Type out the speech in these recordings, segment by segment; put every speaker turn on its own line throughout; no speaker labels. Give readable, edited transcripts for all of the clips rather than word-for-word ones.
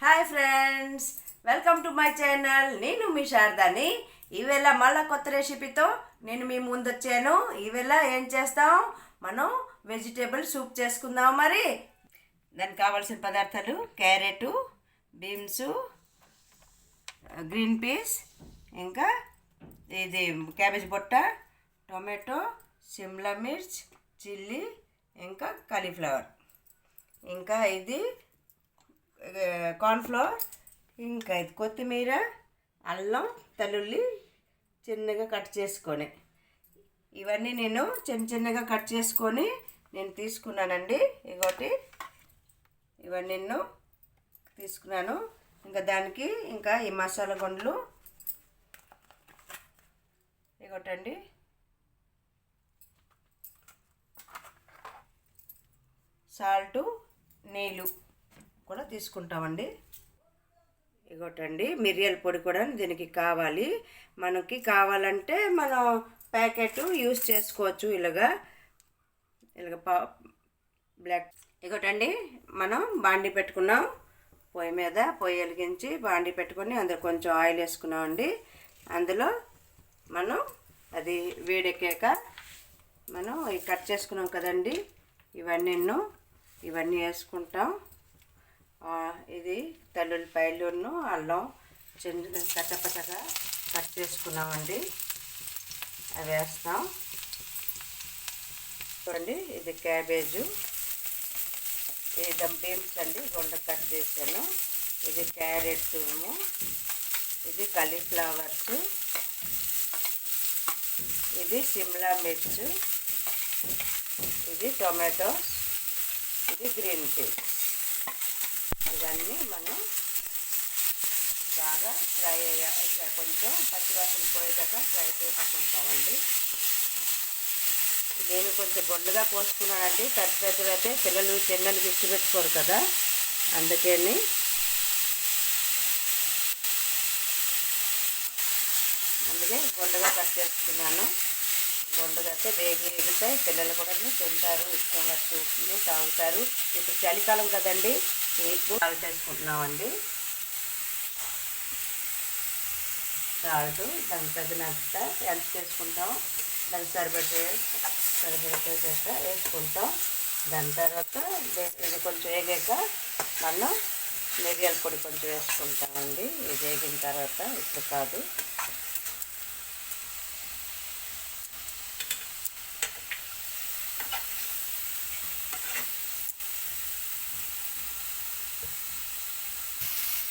Hi friends, welcome to my channel. నేను మీ శారదాని. ఈవేళ మళ్ళీ కొత్త రెసిపీతో నేను మీ ముందు వచ్చాను. ఈవేళ ఏం చేస్తాం, మనం వెజిటేబుల్ సూప్ చేసుకుందాం. మరి దానికి కావాల్సిన పదార్థాలు: క్యారెట్, బీన్స్, గ్రీన్ పీస్, ఇంకా ఇది క్యాబేజ్ బొట్ట, టొమాటో, సిమ్లా మిర్చ్, చిల్లీ, ఇంకా కాలీఫ్లవర్, ఇంకా ఇది కార్న్ఫ్లవర్, ఇంకా ఇది కొత్తిమీర, అల్లం, తల్లుల్లి చిన్నగా కట్ చేసుకొని, ఇవన్నీ నేను చిన్నగా కట్ చేసుకొని నేను తీసుకున్నానండి. ఇగోటి ఇవన్నీ నేను తీసుకున్నాను. ఇంకా దానికి ఇంకా ఈ మసాలా గుండ్లు ఇగోటండి, సాల్టు, నీళ్ళు కూడా తీసుకుంటామండి. ఇగోటండి మిరియాల పొడి కూడా దీనికి కావాలి. మనకి కావాలంటే మనం ప్యాకెట్ యూస్ చేసుకోవచ్చు. ఇలాగ బ్లాక్. ఇగోటండి మనం బాండి పెట్టుకున్నాం. పొయ్యి మీద పొయ్యి వెలిగించి బాండి పెట్టుకొని అందులో కొంచెం ఆయిల్ వేసుకున్నామండి. అందులో మనం అది వేడెక్కాక మనం కట్ చేసుకున్నాం కదండి, ఇవన్నీ వేసుకుంటాం. ఇది తల్లుల్లిపాయలును అల్లం చిన్న కచ్చపచ్చగా కట్ చేసుకున్నామండి, అవి వేస్తాం. చూడండి, ఇది క్యాబేజు, ఇది బీన్స్ అండి, రెండు కట్ చేశాను. ఇది క్యారెట్ తురుము, ఇది కాలీఫ్లవర్స్, ఇది సిమ్లా మిర్చ్, ఇది టొమాటోస్, ఇది గ్రీన్ పీస్. ఇవన్నీ మనం బాగా ఫ్రై కొంచెం పచ్చివాసన పోయేదాకా ఫ్రై చేసుకుంటామండి. నేను కొంచెం బొండుగా కోసుకున్నానండి. పెద్దలు అయితే పిల్లలు చిన్నలకి ఇష్టపెట్టుకోరు కదా, అందుకని బొండుగా కట్ చేసుకున్నాను. బొండుగా అయితే ఎగుతాయి, పిల్లలు కూడా తింటారు, ఇష్టంగా సూప్ని తాగుతారు. ఇప్పుడు చలికాలం కదండి, ఇప్పుడు అవి చేసుకుంటున్నామండి. సాల్ట్ దానికి తగినంత ఎంత చేసుకుంటాం, దానికి సరిపెట్టేట వేసుకుంటాం. దాని తర్వాత ఇది కొంచెం వేగాక మనం మిరియాల పొడి కొంచెం వేసుకుంటామండి. ఇది వేగిన తర్వాత ఇప్పుడు కాదు.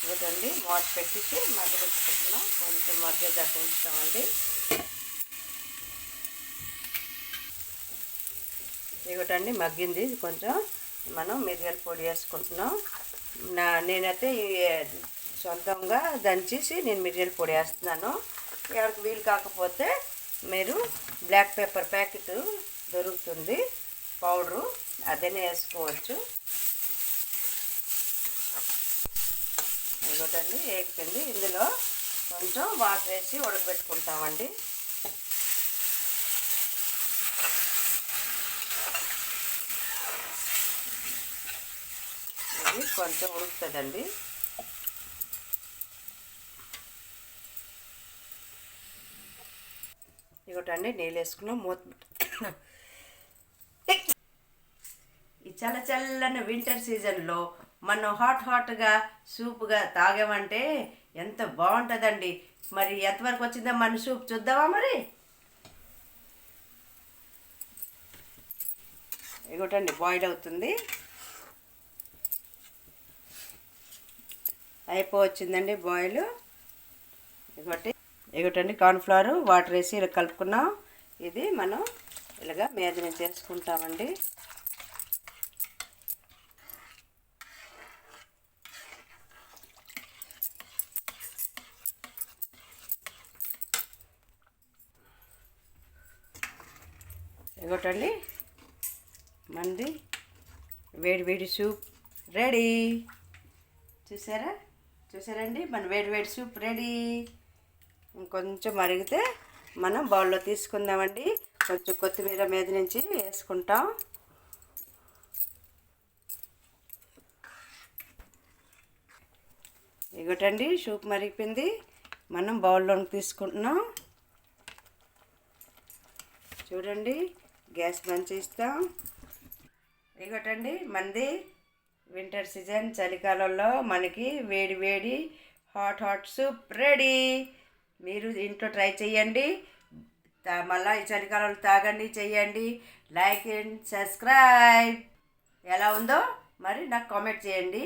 ఇదిగోండి, మూత పెట్టేసి మగ్గబెట్టుకుంటున్నాం. కొంచెం మగ్గేదాకా ఉంచుతామండి. ఇదిగోటండి మగ్గింది. కొంచెం మనం మిరియాల పొడి వేసుకుంటున్నాం. నేనైతే సొంతంగా దంచేసి నేను మిరియాల పొడి వేస్తున్నాను. ఎవరికి వీలు కాకపోతే మీరు బ్లాక్ పెప్పర్ ప్యాకెట్ దొరుకుతుంది, పౌడరు, అదేనే వేసుకోవచ్చు. ఇదిగోటండి వేగిపోయింది. ఇందులో కొంచెం వాటర్ వేసి ఉడకబెట్టుకుంటామండి. ఇది కొంచెం ఉడుకుతుందండి. ఇదిగోటండి నీళ్ళు వేసుకున్నాం, మూత. ఈ చల్లని వింటర్ సీజన్లో మనం హాట్గా సూప్గా తాగామంటే ఎంత బాగుంటుందండి. మరి ఎంతవరకు వచ్చిందో మన సూప్ చూద్దామా? మరి ఇగోటండి బాయిల్ అవుతుంది, అయిపోవచ్చిందండి బాయిల్. ఇగోటండి కార్న్ఫ్లవర్ వాటర్ వేసి ఇలా కలుపుకున్నాం. ఇది మనం ఇలాగా మీద నుంచి చేసుకుంటామండి. ఇగోటండి మంది వేడి సూప్ రెడీ. చూసారండి, మన వేడి సూప్ రెడీ. ఇంకొంచెం మరిగితే మనం బౌల్లో తీసుకుందామండి. కొంచెం కొత్తిమీర మీద నుంచి వేసుకుంటాం. ఇగోటండి సూప్ మరిగిపోయింది. మనం బౌల్లోకి తీసుకుంటున్నాం. చూడండి, గ్యాస్ బంద్ చేస్తాం. ఇగోటండి మనది వింటర్ సీజన్, చలికాలంలో మనకి వేడి వేడి హాట్ సూప్ రెడీ. మీరు ఇంట్లో ట్రై చేయండి. మళ్ళీ ఈ చలికాలంలో తాగండి, చేయండి. Like and subscribe. ఎలా ఉందో మరి నాకు కామెంట్ చేయండి.